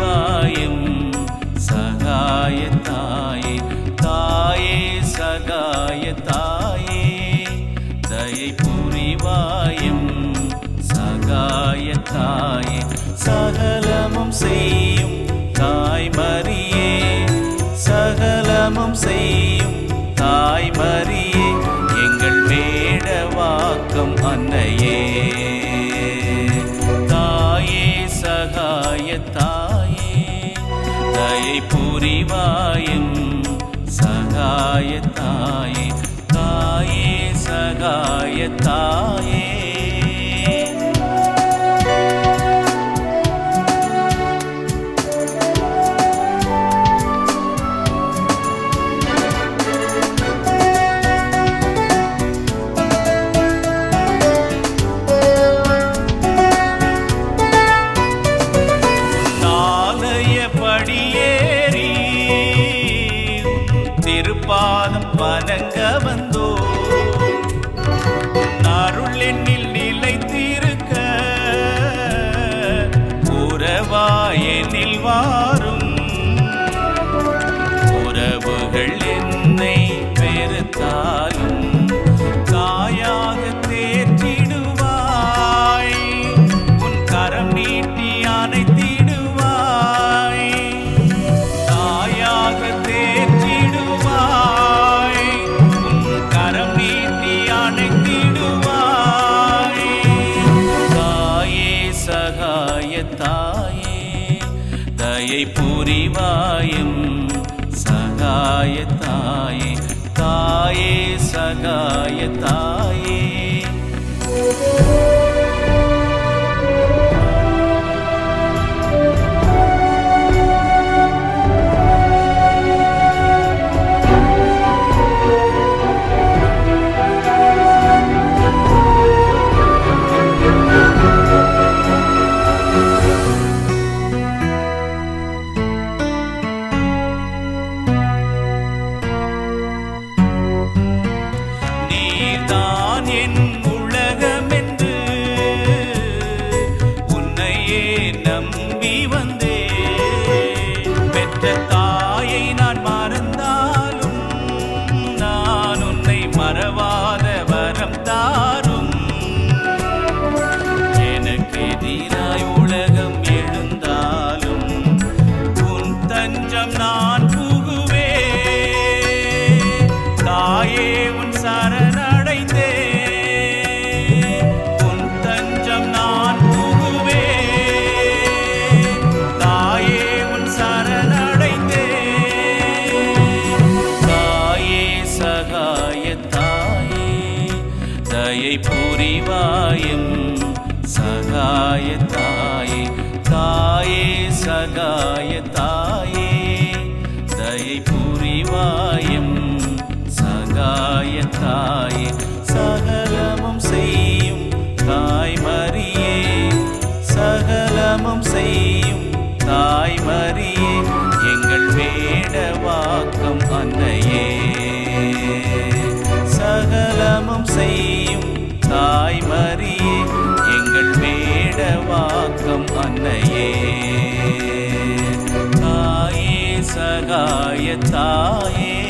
புரிவாயும் சகாய தாயே, தாயே சகாய தாயே, தயை புரிவாயும் சகாய தாயே, சகலமும் செய்யும் தாய் மரியே, சகலமும் செய்யும் தாய் மரியே, எங்கள் வேடவாக்கம் அன்னையே, தாயே சகாய தாயே, தயை புரிவாயும் சகாய தாயே, தாயே சகாய தாயே. படியேறி திருப்பாதம் வணங்க வந்தோ, அருள் எண்ணில் நிலைத்திருக்க உறவா எண்ணில் வாரும், உறவுகள் என்னை வெறுத்தாலும் தாயாக தேற்றிடுவாய், உன் கரம் நீட்டி அணைத்தி தாயே, தயை புரிவாயும் சகாய தாயே, தாயே சகாய தாயே. நீதான் என் உலகமென்று உன்னையே நம்பி வந்தே, பெற்ற தாயை நான் மறந்தாலும் நான் உன்னை மறவாத வரம் தாரும், எனக்கு எதிராய் உலகம் எழுந்தாலும் உன் தஞ்சம் நான் புகுவே, தாயே உன் சரணடைந்தே, உன் தஞ்சம் நான் புகுவே, தாயே உன் சரணடைந்தே, தாயே சகாய தாயே, தயை புரிவாயும் சகாய தாயே, தாயே சகாய தாயே, தயை புரிவாயும் சகாய தாயே, சகலமும் செய்யும் தாய் மரியே, சகலமும் செய்யும் தாய் மரியே, எங்கள் வேடவாக்கம் அன்னையே, சகலமும் செய்யும் தாய் மரியே, எங்கள் வேடவாக்கம் அன்னையே, தாயே சகாய தாயே.